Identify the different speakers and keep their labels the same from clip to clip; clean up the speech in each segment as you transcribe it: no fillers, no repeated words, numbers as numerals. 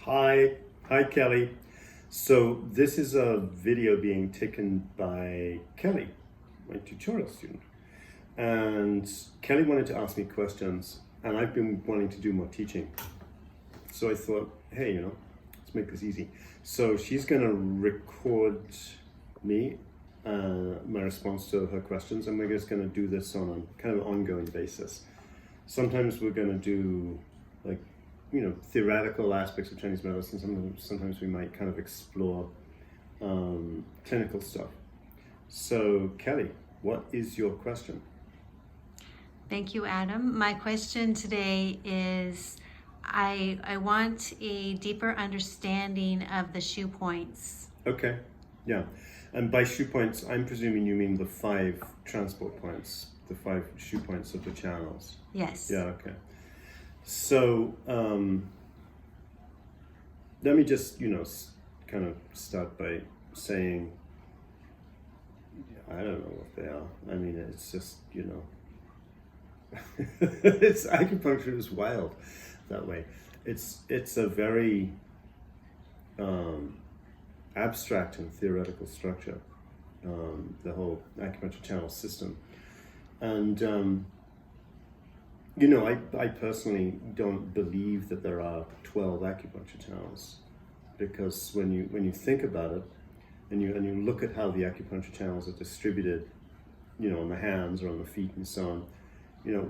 Speaker 1: Hi Kelly. So this is a video being taken by Kelly, my tutorial student. And Kelly wanted to ask me questions, and I've been wanting to do more teaching. So I thought, hey, let's make this easy. So she's gonna record me, my response to her questions, and we're just gonna do this on a kind of ongoing basis. Sometimes we're gonna do theoretical aspects of Chinese medicine. Sometimes we might kind of explore clinical stuff. So Kelly, what is your question?
Speaker 2: Thank you, Adam. My question today is, I want a deeper understanding of the shu points.
Speaker 1: Okay, yeah. And by shu points, I'm presuming you mean the 5 transport points, the 5 shu points of the channels.
Speaker 2: Yes.
Speaker 1: Yeah, okay. So let me just, kind of start by saying, I don't know what they are. I mean, it's just, it's acupuncture is wild that way. It's a very abstract and theoretical structure, the whole acupuncture channel system. And I personally don't believe that there are 12 acupuncture channels, because when you think about it, and you look at how the acupuncture channels are distributed, on the hands or on the feet and so on,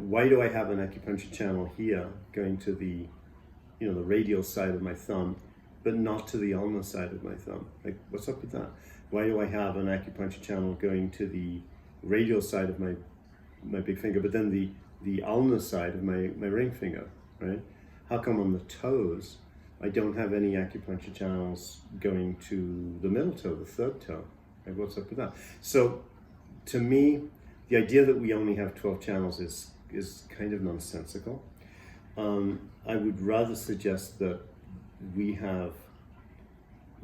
Speaker 1: why do I have an acupuncture channel here going to the, the radial side of my thumb, but not to the ulnar side of my thumb? Like, what's up with that? Why do I have an acupuncture channel going to the radial side of my big finger, but then the ulnar side of my ring finger, right? How come on the toes I don't have any acupuncture channels going to the middle toe, the third toe? Like, what's up with that? So to me, the idea that we only have 12 channels is kind of nonsensical. I would rather suggest that we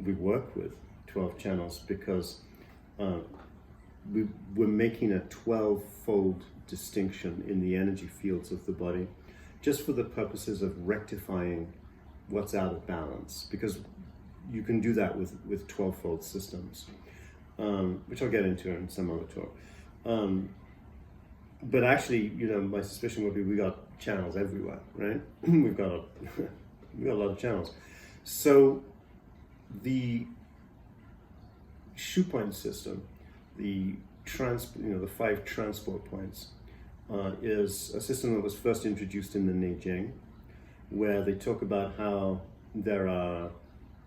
Speaker 1: work with 12 channels, because we're making a 12-fold distinction in the energy fields of the body, just for the purposes of rectifying what's out of balance, because you can do that with 12-fold systems, which I'll get into in some other talk. But actually, my suspicion would be we got channels everywhere, right? we've got a lot of channels. So the shu point system, the 5 transport points, is a system that was first introduced in the Neijing, where they talk about how there are,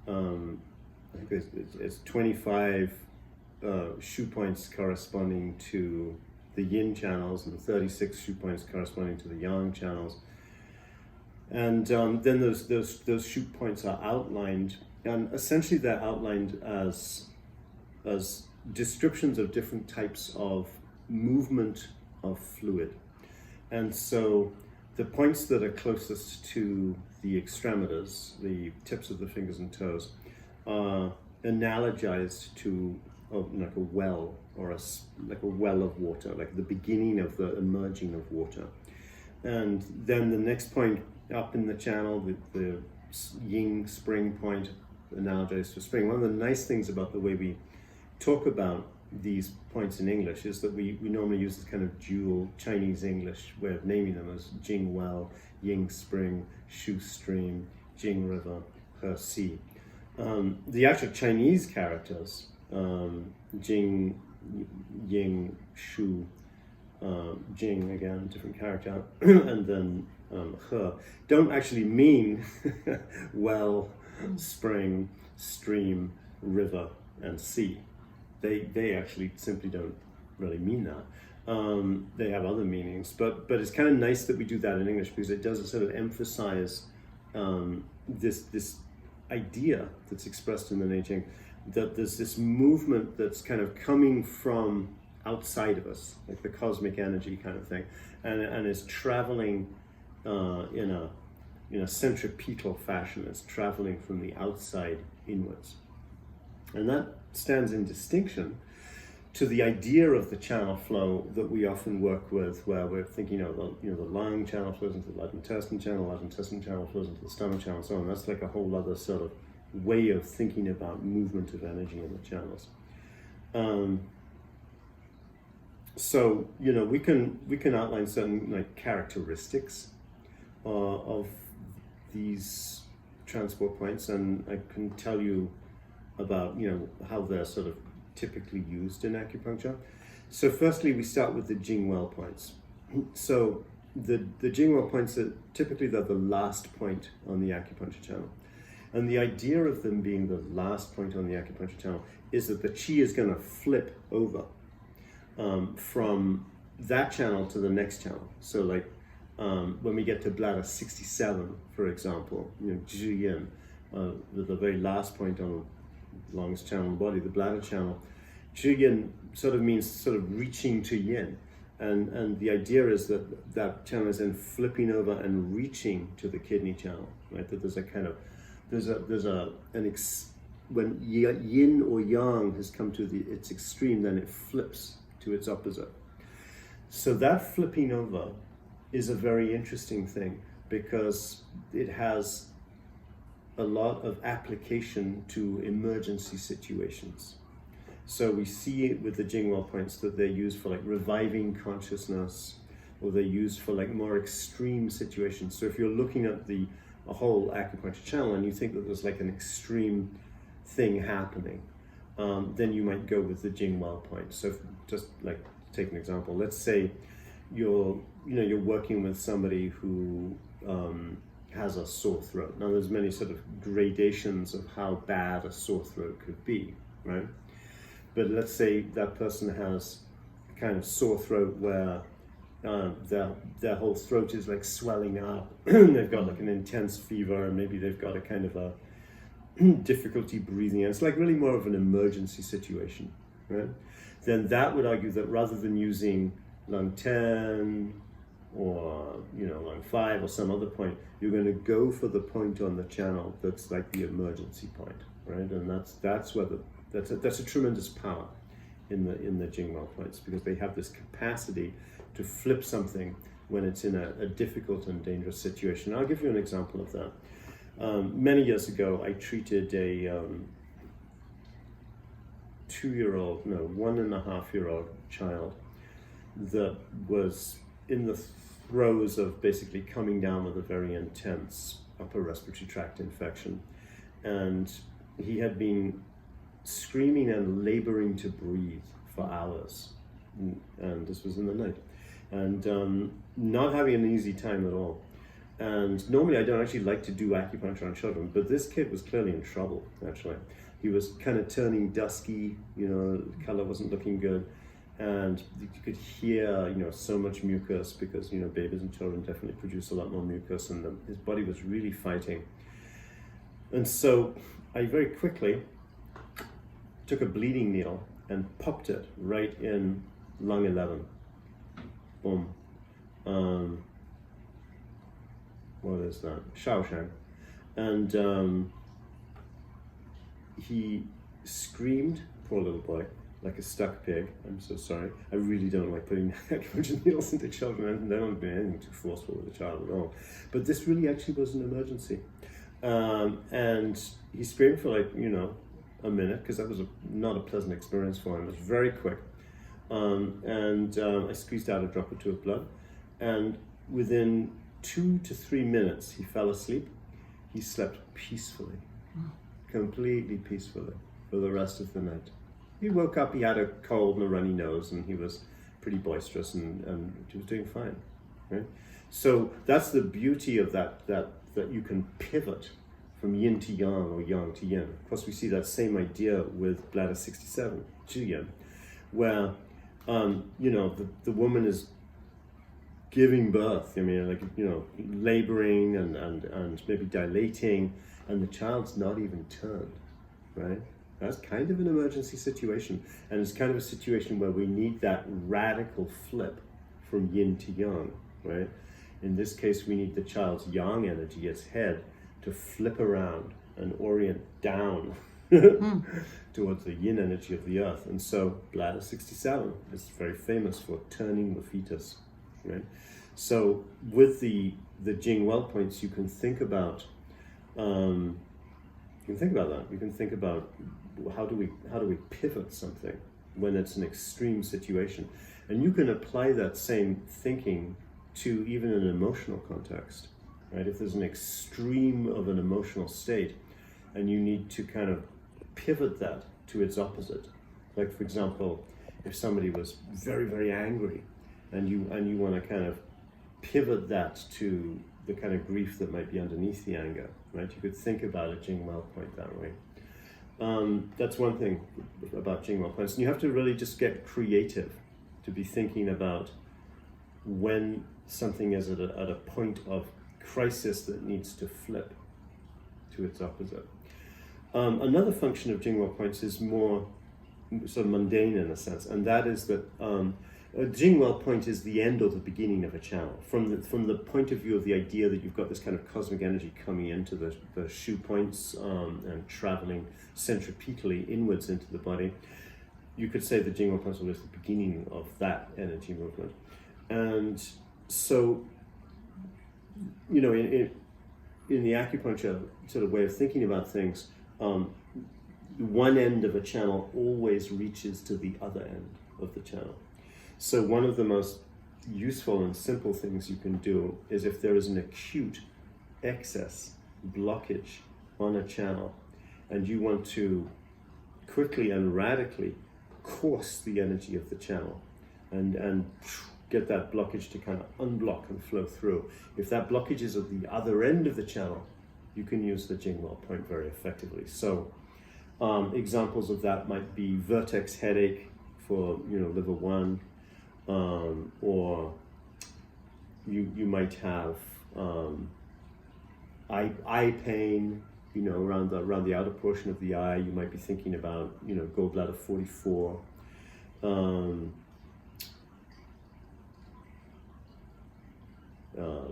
Speaker 1: I think it's 25 shu points corresponding to the yin channels, and 36 shu points corresponding to the yang channels. And then those shu points are outlined, and essentially they're outlined as descriptions of different types of movement of fluid. And so the points that are closest to the extremities, the tips of the fingers and toes, are analogized to like a well, or like a well of water, like the beginning of the emerging of water. And then the next point up in the channel, the yin spring point, analogized to spring. One of the nice things about the way we talk about these points in English is that we normally use this kind of dual Chinese English way of naming them as Jing-well, Ying spring, Shu stream, Jing river, He sea. The actual Chinese characters, Jing, Ying, Shu, Jing, again, different character, and then He, don't actually mean well, spring, stream, river, and sea. They actually simply don't really mean that. They have other meanings, but it's kind of nice that we do that in English, because it does sort of emphasize this idea that's expressed in the Neijing, that there's this movement that's kind of coming from outside of us, like the cosmic energy kind of thing, and is traveling in a centripetal fashion. It's traveling from the outside inwards. And that stands in distinction to the idea of the channel flow that we often work with, where we're thinking, the lung channel flows into the large intestine channel flows into the stomach channel, and so on. That's like a whole other sort of way of thinking about movement of energy in the channels. So we can outline certain like characteristics of these transport points, and I can tell you about how they're sort of typically used in acupuncture. So firstly, we start with the Jing-well points. So the Jing-well points are typically they're the last point on the acupuncture channel. And the idea of them being the last point on the acupuncture channel is that the chi is going to flip over from that channel to the next channel. So like when we get to bladder 67, for example, Zhi-yin, the very last point on the longest channel in the body, the bladder channel, Zhi-yin sort of means sort of reaching to yin. And the idea is that that channel is then flipping over and reaching to the kidney channel, right? That there's a kind of, when yin or yang has come to its extreme, then it flips to its opposite. So that flipping over is a very interesting thing because it has a lot of application to emergency situations. So we see it with the Jing-well points that they're used for like reviving consciousness, or they're used for like more extreme situations. So if you're looking at a whole acupuncture channel and you think that there's like an extreme thing happening, then you might go with the Jing-well point. So just like take an example. Let's say you're working with somebody who has a sore throat. Now there's many sort of gradations of how bad a sore throat could be, right? But let's say that person has a kind of sore throat where their whole throat is like swelling up. They've got like an intense fever, and maybe they've got a kind of a difficulty breathing. And it's like really more of an emergency situation, right? Then that would argue that rather than using lung 10 or lung 5 or some other point, you're going to go for the point on the channel that's like the emergency point, right? And that's a tremendous power in the Jing-well points, because they have this capacity to flip something when it's in a difficult and dangerous situation. I'll give you an example of that. Many years ago, I treated a 1.5-year-old child that was in the throes of basically coming down with a very intense upper respiratory tract infection. And he had been screaming and laboring to breathe for hours. And this was in the night. And not having an easy time at all. And normally I don't actually like to do acupuncture on children, but this kid was clearly in trouble, actually. He was kind of turning dusky, the color wasn't looking good. And you could hear, so much mucus, because, babies and children definitely produce a lot more mucus, and his body was really fighting. And so I very quickly took a bleeding needle and popped it right in lung 11. Boom. What is that? Shaoshang. And he screamed, poor little boy, like a stuck pig. I'm so sorry. I really don't like putting acupuncture needles into children, and they don't do anything too forceful with a child at all. But this really actually was an emergency. And he screamed for like, a minute, because that was not a pleasant experience for him. It was very quick. I squeezed out a drop or two of blood. And within 2 to 3 minutes, he fell asleep. He slept peacefully, completely peacefully for the rest of the night. He woke up, he had a cold and a runny nose, and he was pretty boisterous, and he was doing fine, right? So that's the beauty of that you can pivot from yin to yang or yang to yin. Of course, we see that same idea with bladder 67, Zhi-yin, where, the woman is giving birth, laboring and maybe dilating, and the child's not even turned, right? That's kind of an emergency situation, and it's kind of a situation where we need that radical flip from yin to yang, right? In this case, we need the child's yang energy, its head, to flip around and orient down towards the yin energy of the earth. And so bladder 67 is very famous for turning the fetus, right? So with the Jing-well points, you can think about that. You can think about how do we pivot something when it's an extreme situation, and you can apply that same thinking to even an emotional context, right? If there's an extreme of an emotional state, and you need to kind of pivot that to its opposite. Like, for example, if somebody was very, very angry, and you want to kind of pivot that to the kind of grief that might be underneath the anger, right? You could think about a Jing-well point that way. That's one thing about Jing-well points. And you have to really just get creative to be thinking about when something is at a point of crisis that needs to flip to its opposite. Another function of Jing-well points is more sort of mundane in a sense, and that is that a Jing-well point is the end or the beginning of a channel. From the point of view of the idea that you've got this kind of cosmic energy coming into the shoe points and traveling centripetally inwards into the body, you could say the Jing-well points is the beginning of that energy movement. And so, you know, in the acupuncture sort of way of thinking about things, one end of a channel always reaches to the other end of the channel. So one of the most useful and simple things you can do is if there is an acute excess blockage on a channel and you want to quickly and radically course the energy of the channel and get that blockage to kind of unblock and flow through. If that blockage is at the other end of the channel, you can use the Jing-well point very effectively. So examples of that might be vertex headache for, you know, liver 1, or you might have eye pain, you know, around the outer portion of the eye. You might be thinking about, you know, gallbladder 44.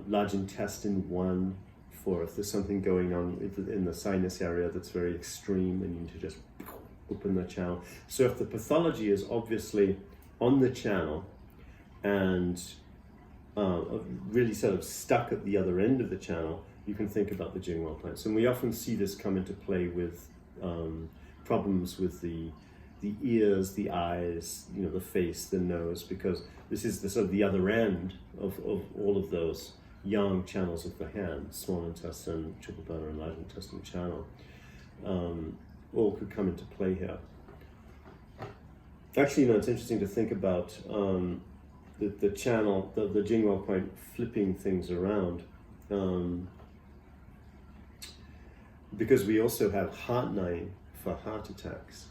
Speaker 1: Large intestine 1, for if there's something going on in the sinus area that's very extreme and you need to just open the channel. So if the pathology is obviously on the channel and really sort of stuck at the other end of the channel, you can think about the Jing-well points. And we often see this come into play with problems with the ears, the eyes, you know, the face, the nose, because this is the sort of the other end of all of those young channels of the hand, small intestine, triple bladder, and large intestine channel, all could come into play here. Actually, you know, it's interesting to think about the channel, the Jing-well point flipping things around, because we also have heart 9 for heart attacks.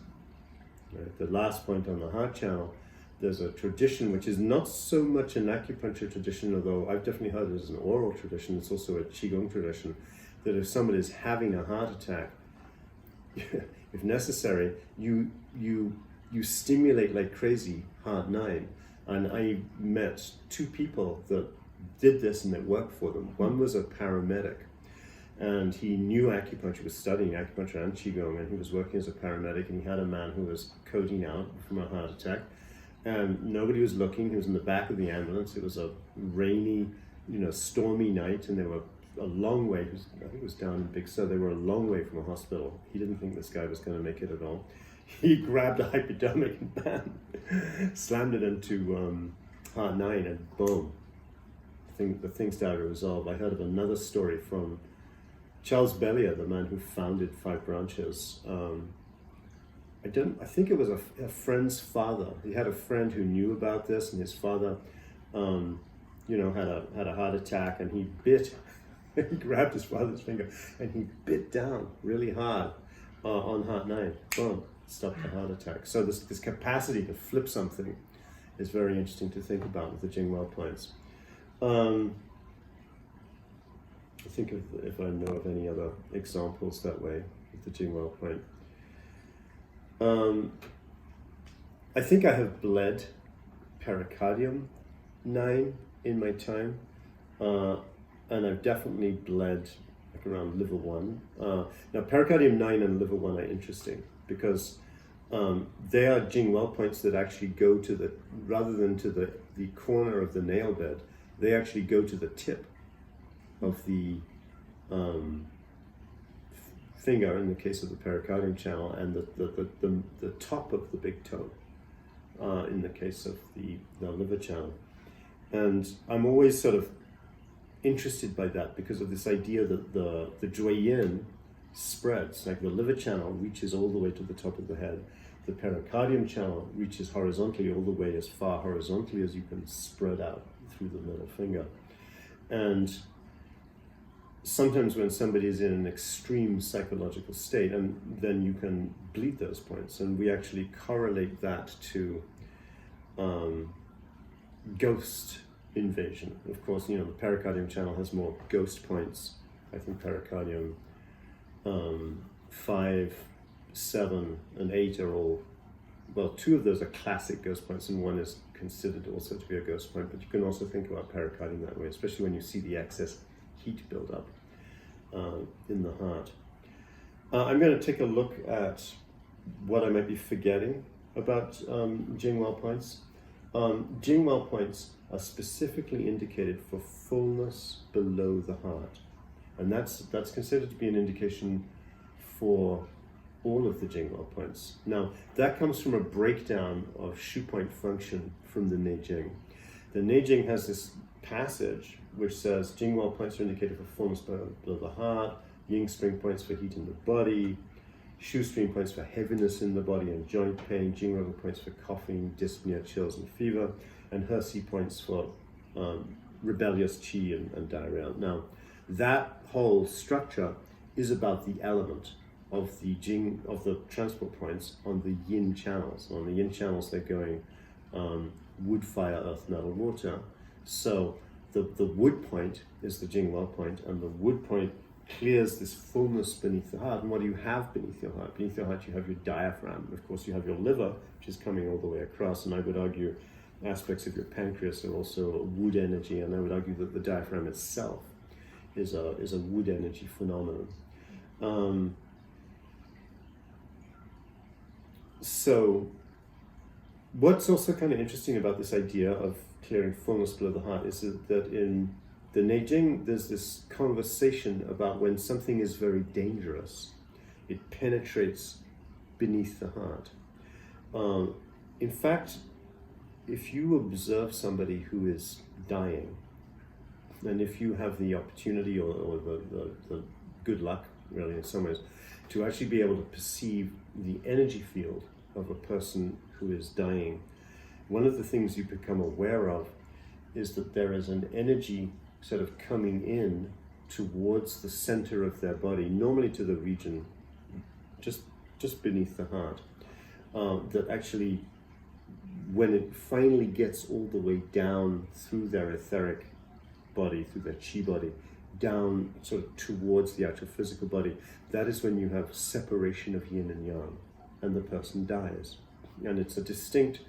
Speaker 1: Right? The last point on the heart channel, there's a tradition which is not so much an acupuncture tradition, although I've definitely heard it as an oral tradition. It's also a Qigong tradition, that if somebody is having a heart attack, if necessary, you stimulate like crazy heart 9. And I met 2 people that did this and it worked for them. One was a paramedic, and he knew acupuncture, was studying acupuncture and Qigong, and he was working as a paramedic, and he had a man who was coding out from a heart attack, and nobody was looking. He was in the back of the ambulance. It was a rainy, you know, stormy night, and they were a long way, I think it was down in Big Sur, they were a long way from a hospital. He didn't think this guy was going to make it at all. He grabbed a hypodermic and bam, slammed it into heart 9, and boom, the thing started to resolve. I heard of another story from Charles Bellier, the man who founded 5 Branches. I think it was a friend's father. He had a friend who knew about this, and his father, you know, had a heart attack, and he bit. He grabbed his father's finger and he bit down really hard on heart 9. Boom, stopped the heart attack. So this capacity to flip something is very interesting to think about with the Jing-well points. I think if I know of any other examples that way with the Jing-well point. I think I have bled pericardium 9 in my time, and I've definitely bled like around liver 1. Now, pericardium 9 and liver 1 are interesting because they are Jing-well points that actually go to the, rather than to the corner of the nail bed, they actually go to the tip of the finger in the case of the pericardium channel, and the top of the big toe in the case of the liver channel. And I'm always sort of interested by that because of this idea that the Zhuoyin spreads, like the liver channel reaches all the way to the top of the head. The pericardium channel reaches horizontally all the way as far horizontally as you can spread out through the middle finger. And sometimes when somebody is in an extreme psychological state, and then you can bleed those points, and we actually correlate that to ghost invasion. Of course, the pericardium channel has more ghost points. I think pericardium 5, 7, and 8 are all, well, 2 of those are classic ghost points, and 1 is considered also to be a ghost point. But you can also think about pericardium that way, especially when you see the excess heat build up in the heart. I'm going to take a look at what I might be forgetting about Jing-well points. Jing-well points are specifically indicated for fullness below the heart, and that's considered to be an indication for all of the Jing-well points. Now, that comes from a breakdown of shu point function from the Neijing. The Neijing has this passage which says Jing-well points are indicated for fullness below the heart, Ying spring points for heat in the body, Shu stream points for heaviness in the body and joint pain, Jing-revel points for coughing, dyspnea, chills, and fever, and He points for rebellious qi and diarrhea. Now, that whole structure is about the element of the transport points on the yin channels. On the yin channels, they're going wood, fire, earth, metal, water. So the wood point is the Jing-well point, and the wood point clears this fullness beneath the heart. And what do you have beneath your heart? Beneath your heart, you have your diaphragm. Of course, you have your liver, which is coming all the way across, and I would argue aspects of your pancreas are also wood energy, and I would argue that the diaphragm itself is a wood energy phenomenon. So what's also kind of interesting about this idea of clearing fullness below the heart is that in the Neijing, there's this conversation about when something is very dangerous, it penetrates beneath the heart. In fact, if you observe somebody who is dying, and if you have the opportunity or the good luck, really, in some ways, to actually be able to perceive the energy field of a person who is dying, one of the things you become aware of is that there is an energy sort of coming in towards the center of their body, normally to the region just beneath the heart, that actually, when it finally gets all the way down through their etheric body, through their chi body, down sort of towards the actual physical body, that is when you have separation of yin and yang, and the person dies. And it's a distinct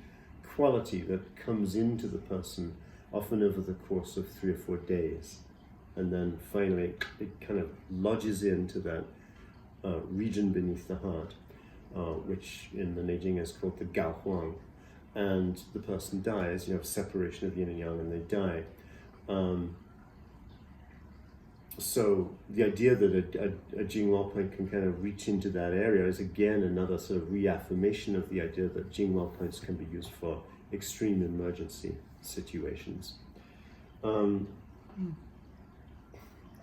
Speaker 1: quality that comes into the person often over the course of 3 or 4 days. And then finally it kind of lodges into that region beneath the heart, which in the Neijing is called the Gao Huang. And the person dies, you have separation of yin and yang, and they die. So the idea that a Jing-well point can kind of reach into that area is again another sort of reaffirmation of the idea that Jing-well points can be used for extreme emergency situations.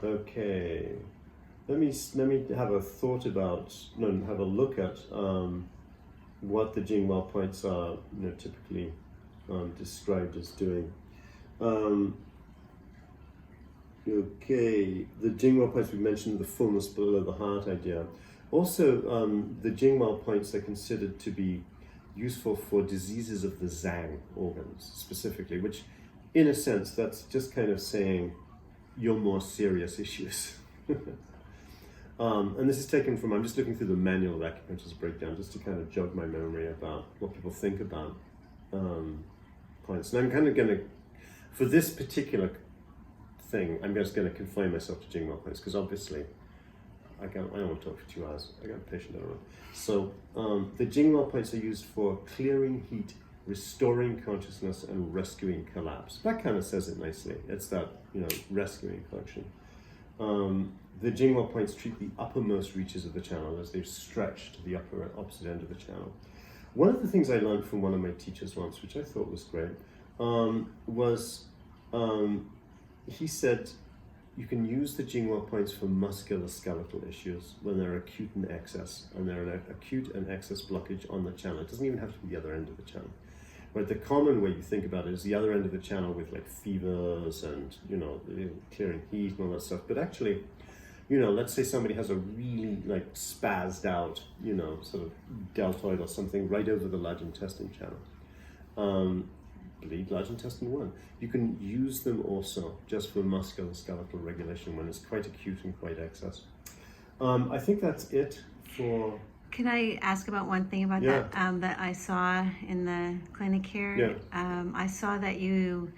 Speaker 1: Okay, let me have a thought about, have a look at what the Jing-well points are, typically described as doing. Okay, the Jing-well points, we mentioned the fullness below the heart idea. Also, the Jing-well points are considered to be useful for diseases of the Zhang organs specifically, which in a sense, that's just kind of saying your more serious issues. And this is taken from, I'm just looking through the manual of acupuncture's breakdown just to kind of jog my memory about what people think about points. And I'm kind of going to, for this particular thing, I'm just going to confine myself to Jing-well points, because obviously I don't want to talk for 2 hours. I got a patient over. So the Jing-well points are used for clearing heat, restoring consciousness, and rescuing collapse. That kind of says it nicely. It's that, rescuing function. The Jing-well points treat the uppermost reaches of the channel as they've stretched to the opposite end of the channel. One of the things I learned from one of my teachers once, which I thought was great, was he said you can use the Jing-well points for musculoskeletal issues when they're acute and excess, and they're an acute and excess blockage on the channel. It doesn't even have to be the other end of the channel. But the common way you think about it is the other end of the channel with like fevers and, clearing heat and all that stuff. But actually, let's say somebody has a really like spazzed out, sort of deltoid or something right over the large intestine channel. Bleed large intestine 1. You can use them also just for musculoskeletal regulation when it's quite acute and quite excess. I think that's it for...
Speaker 2: Can I ask about one thing about that that I saw in the clinic here?
Speaker 1: Yeah.
Speaker 2: I saw that you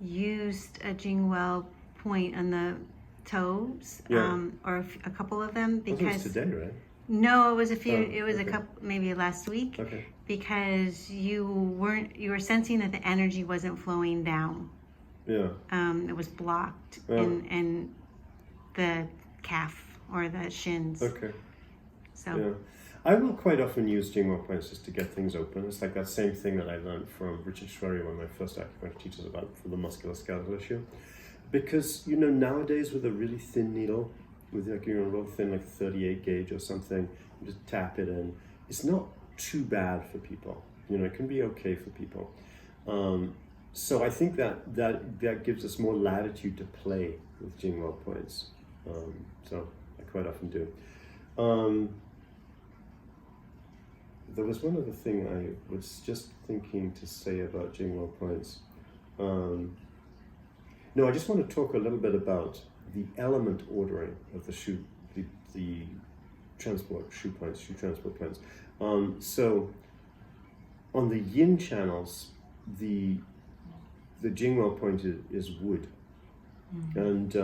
Speaker 2: used a Jing-well point on the toes, or a couple of them, because
Speaker 1: it was today, right?
Speaker 2: No, it was a few.
Speaker 1: Oh,
Speaker 2: it was
Speaker 1: okay.
Speaker 2: a couple, maybe last week.
Speaker 1: Okay.
Speaker 2: Because you were sensing that the energy wasn't flowing down.
Speaker 1: Yeah.
Speaker 2: It was blocked in the calf or the shins.
Speaker 1: Okay.
Speaker 2: So.
Speaker 1: Yeah. I will quite often use Jing-well points just to get things open. It's like that same thing that I learned from Richard Schwery, one of my first acupuncture teachers, about for the musculoskeletal issue. Because, nowadays with a really thin needle, with like, real thin, like 38 gauge or something, you just tap it in. It's not too bad for people. It can be okay for people. So I think that gives us more latitude to play with Jing-well points. So I quite often do. There was one other thing I was just thinking to say about Jing-well points. No, I just want to talk a little bit about the element ordering of the shoe, the transport shoe points, shoe transport points. So on the yin channels, the Jing-well point is wood, and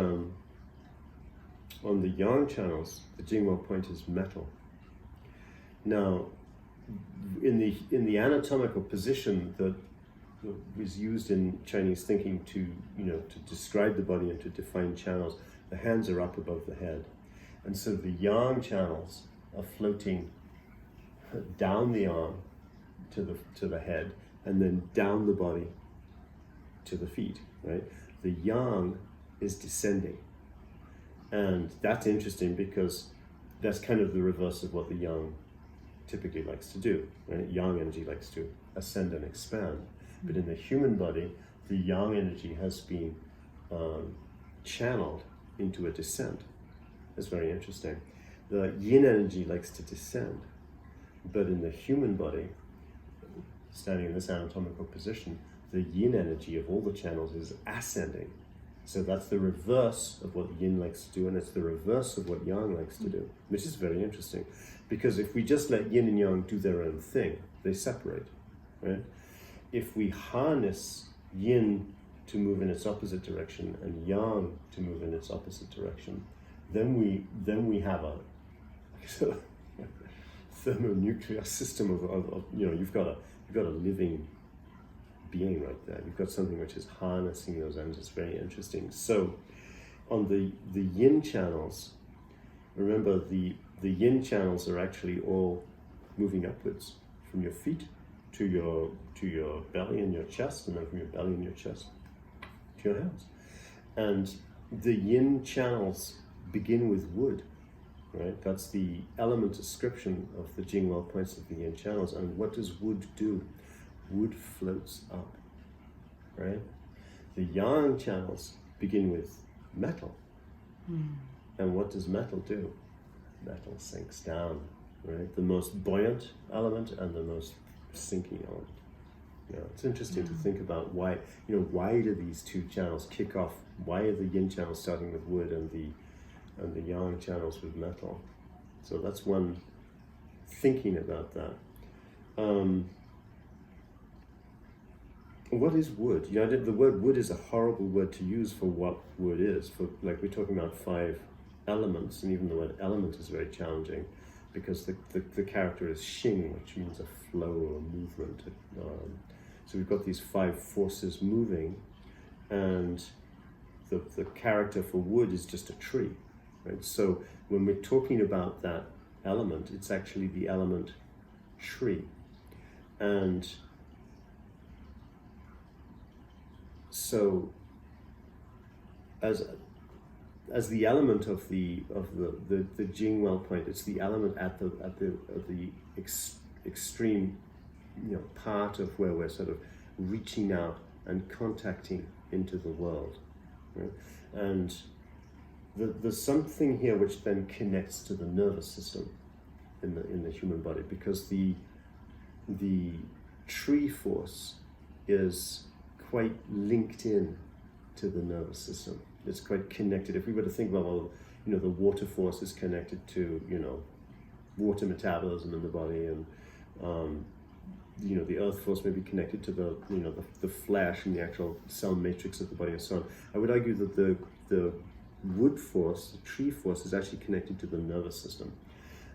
Speaker 1: on the yang channels, the Jing-well point is metal. Now, in the anatomical position that was used in Chinese thinking to describe the body and to define channels, the hands are up above the head, and so the yang channels are floating down the arm to the head, and then down the body to the feet, right? The yang is descending, and that's interesting because that's kind of the reverse of what the yang typically likes to do, right? Yang energy likes to ascend and expand, but in the human body, the yang energy has been channeled into a descent. That's very interesting. The yin energy likes to descend, but in the human body, standing in this anatomical position, the yin energy of all the channels is ascending. So that's the reverse of what yin likes to do, and it's the reverse of what yang likes to do, which is very interesting. Because if we just let yin and yang do their own thing, they separate, right? If we harness yin to move in its opposite direction and yang to move in its opposite direction, then we have a thermonuclear system of you've got a living being right there. You've got something which is harnessing those energies. It's very interesting. So on the yin channels, remember the yin channels are actually all moving upwards from your feet to your belly and your chest, and then from your belly and your chest to your hands. And the yin channels begin with wood, right? That's the element description of the Jing-well points of the yin channels. And what does wood do? Wood floats up, right? The yang channels begin with metal. And what does metal do? Metal sinks down, right? The most buoyant element and the most sinking element. It's interesting to think about why do these two channels kick off? Why are the yin channels starting with wood and the yang channels with metal? So that's one thinking about that. What is wood? The word wood is a horrible word to use for what wood is. For like we're talking about five elements, and even the word element is very challenging because the character is Xing, which means a flow or movement. So we've got these 5 forces moving, and the character for wood is just a tree, right? So when we're talking about that element, it's actually the element tree. And so as the element of the Jing-well point, it's the element at the extreme, part of where we're sort of reaching out and contacting into the world, right? And there's something here which then connects to the nervous system in the human body, because the tree force is quite linked in to the nervous system. It's quite connected. If we were to think about, well, the water force is connected to, water metabolism in the body, and the earth force may be connected to the flesh and the actual cell matrix of the body and so on. I would argue that the wood force, the tree force, is actually connected to the nervous system.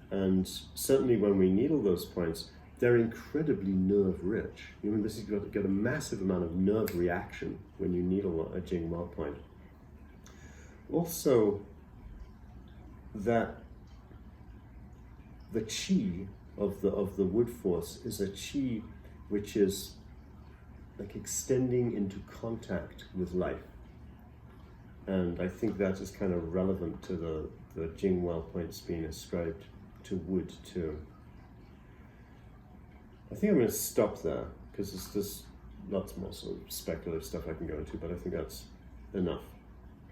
Speaker 1: And certainly when we needle those points, they're incredibly nerve-rich. This has got a massive amount of nerve reaction when you needle a Jing-well point. Also, that the qi of the wood force is a qi which is like extending into contact with life. And I think that is kind of relevant to the Jing-well points being ascribed to wood too. I think I'm going to stop there because there's lots more sort of speculative stuff I can go into, but I think that's enough.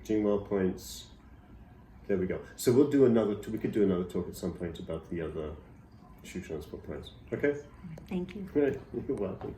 Speaker 1: Jing-well points, there we go. So we could do another talk at some point about the other shu transport points. Okay?
Speaker 2: Thank you.
Speaker 1: Great, you're welcome.